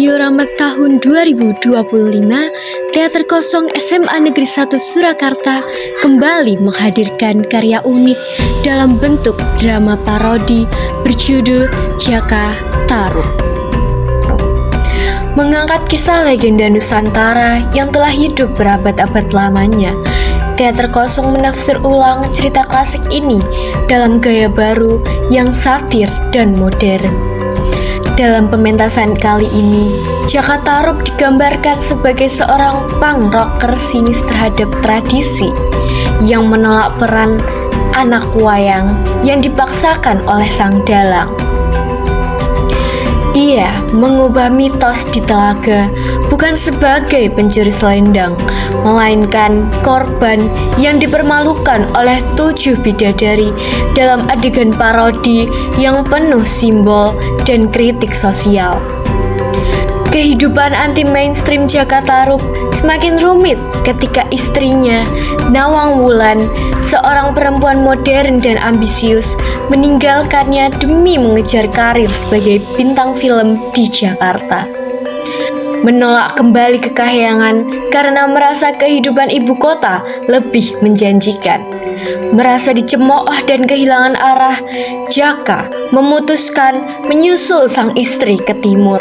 diorama tahun 2025, Teater Kosong SMA Negeri 1 Surakarta kembali menghadirkan karya unik dalam bentuk drama parodi berjudul Jaka Tarub. Mengangkat kisah legenda Nusantara yang telah hidup berabad-abad lamanya, Teater Kosong menafsir ulang cerita klasik ini dalam gaya baru yang satir dan modern. Dalam pementasan kali ini, Jaka Tarub digambarkan sebagai seorang punk rocker sinis terhadap tradisi yang menolak peran anak wayang yang dipaksakan oleh sang dalang. Ia mengubah mitos di telaga bukan sebagai pencuri selendang, melainkan korban yang dipermalukan oleh 7 bidadari dalam adegan parodi yang penuh simbol dan kritik sosial. Kehidupan anti-mainstream Jaka Tarub semakin rumit ketika istrinya, Nawang Wulan, seorang perempuan modern dan ambisius, meninggalkannya demi mengejar karir sebagai bintang film di Jakarta. Menolak kembali ke kahyangan karena merasa kehidupan ibu kota lebih menjanjikan. Merasa dicemooh dan kehilangan arah, Jaka memutuskan menyusul sang istri ke timur.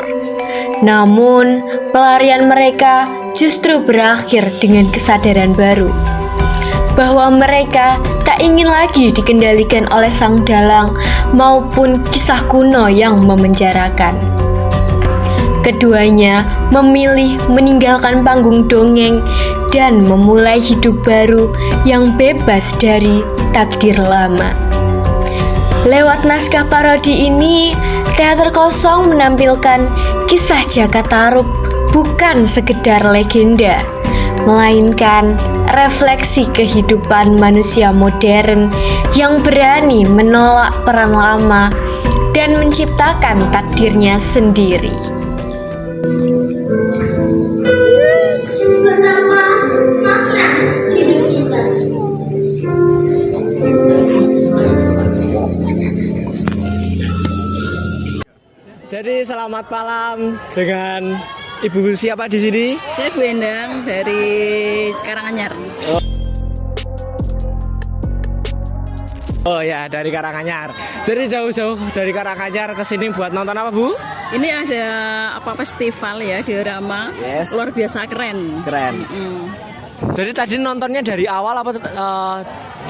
Namun, pelarian mereka justru berakhir dengan kesadaran baru bahwa mereka tak ingin lagi dikendalikan oleh sang dalang maupun kisah kuno yang memenjarakan. Keduanya memilih meninggalkan panggung dongeng dan memulai hidup baru yang bebas dari takdir lama. Lewat naskah parodi ini, Teater Kosong menampilkan kisah Jaka Tarub bukan sekedar legenda, melainkan refleksi kehidupan manusia modern yang berani menolak peran lama dan menciptakan takdirnya sendiri. Jadi selamat malam dengan Ibu siapa di sini? Saya Bu Endang dari Karanganyar. Oh ya, dari Karanganyar. Jadi jauh-jauh dari Karanganyar ke sini buat nonton apa, Bu? Ini ada festival ya, diorama. Yes. Luar biasa keren. Keren. Jadi tadi nontonnya dari awal apa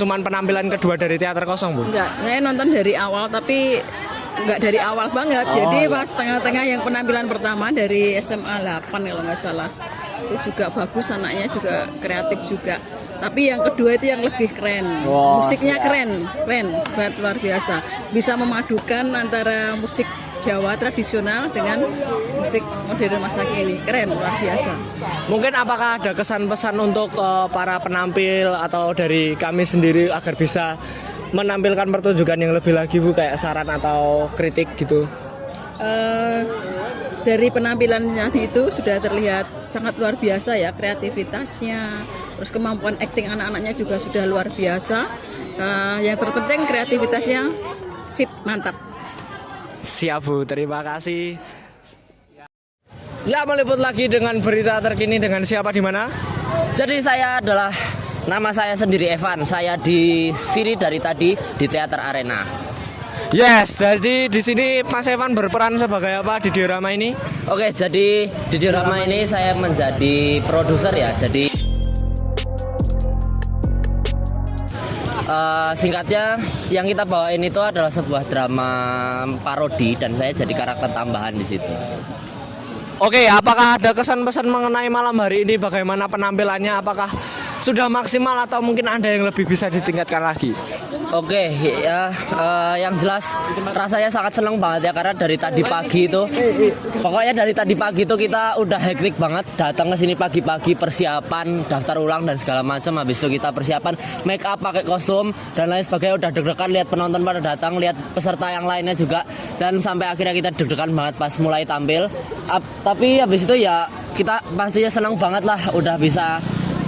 cuman penampilan kedua dari Teater Kosong, Bu? Enggak, saya nonton dari awal tapi enggak dari awal banget. Jadi iya. pas tengah-tengah yang penampilan pertama dari SMA 8 kalau nggak salah. Itu juga bagus, anaknya juga kreatif juga. Tapi yang kedua itu yang lebih keren. Musiknya keren banget, luar biasa. Bisa memadukan antara musik Jawa tradisional dengan musik modern masa kini. Keren, luar biasa. Mungkin apakah ada kesan-pesan untuk para penampil atau dari kami sendiri agar bisa menampilkan pertunjukan yang lebih lagi, Bu, kayak saran atau kritik gitu? Dari penampilannya itu sudah terlihat sangat luar biasa ya, kreativitasnya, terus kemampuan akting anak-anaknya juga sudah luar biasa. Yang terpenting kreativitasnya sip, mantap. Siap, Bu, terima kasih. Ya, meliput lagi dengan berita terkini dengan siapa di mana? Jadi nama saya sendiri Evan. Saya di sini dari tadi di Teater Arena. Yes, jadi di sini Mas Evan berperan sebagai apa di diorama ini? Oke, jadi di diorama ini saya menjadi produser ya. Jadi singkatnya yang kita bawain itu adalah sebuah drama parodi dan saya jadi karakter tambahan di situ. Oke, apakah ada kesan-pesan mengenai malam hari ini? Bagaimana penampilannya? Apakah sudah maksimal atau mungkin ada yang lebih bisa ditingkatkan lagi? Oke, ya, yang jelas rasanya sangat senang banget ya karena dari tadi pagi itu, pokoknya dari tadi pagi itu kita udah hektik banget datang ke sini pagi-pagi, persiapan, daftar ulang dan segala macam. Habis itu kita persiapan make up, pakai kostum dan lain sebagainya. Udah deg-degan lihat penonton pada datang, lihat peserta yang lainnya juga, dan sampai akhirnya kita deg-degan banget pas mulai tampil. Tapi habis itu ya kita pastinya senang banget lah udah bisa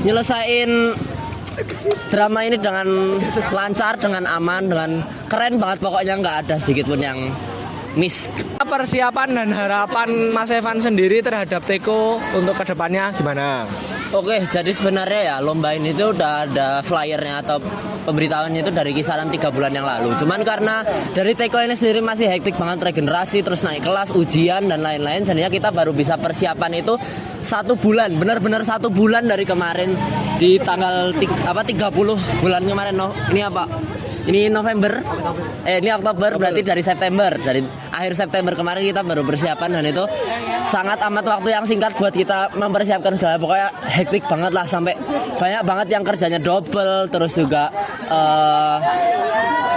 nyelesain drama ini dengan lancar, dengan aman, dengan keren banget, pokoknya nggak ada sedikit pun yang miss. persiapan dan harapan Mas Evan sendiri terhadap Teko untuk kedepannya gimana? Oke, jadi sebenarnya ya lomba ini tuh udah ada flyernya atau pemberitahuannya itu dari kisaran 3 bulan yang lalu. Cuman karena dari Teko ini sendiri masih hektik banget, regenerasi, terus naik kelas, ujian dan lain-lain, jadinya kita baru bisa persiapan itu 1 bulan, benar-benar 1 bulan dari kemarin di tanggal 30 bulan kemarin. Ini apa? Ini November, ini Oktober, berarti dari September, dari akhir September kemarin kita baru persiapan, dan itu sangat amat waktu yang singkat buat kita mempersiapkan segala. Pokoknya hektik banget lah, sampai banyak banget yang kerjanya double, terus juga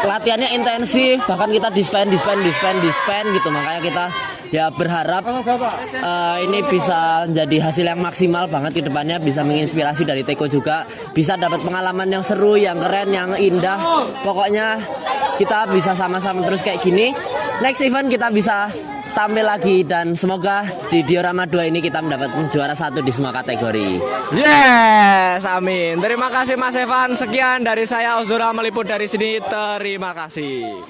latihannya intensif, bahkan kita dispen gitu. Makanya kita ya berharap ini bisa jadi hasil yang maksimal banget ke depannya, bisa menginspirasi dari Teko juga, bisa dapat pengalaman yang seru, yang keren, yang indah. Pokoknya kita bisa sama-sama terus kayak gini. Next event kita bisa tampil lagi, dan semoga di Diorama 2 ini kita mendapat juara 1 di semua kategori. Yes, amin. Terima kasih Mas Evan. Sekian dari saya, Ozora meliput dari sini. Terima kasih.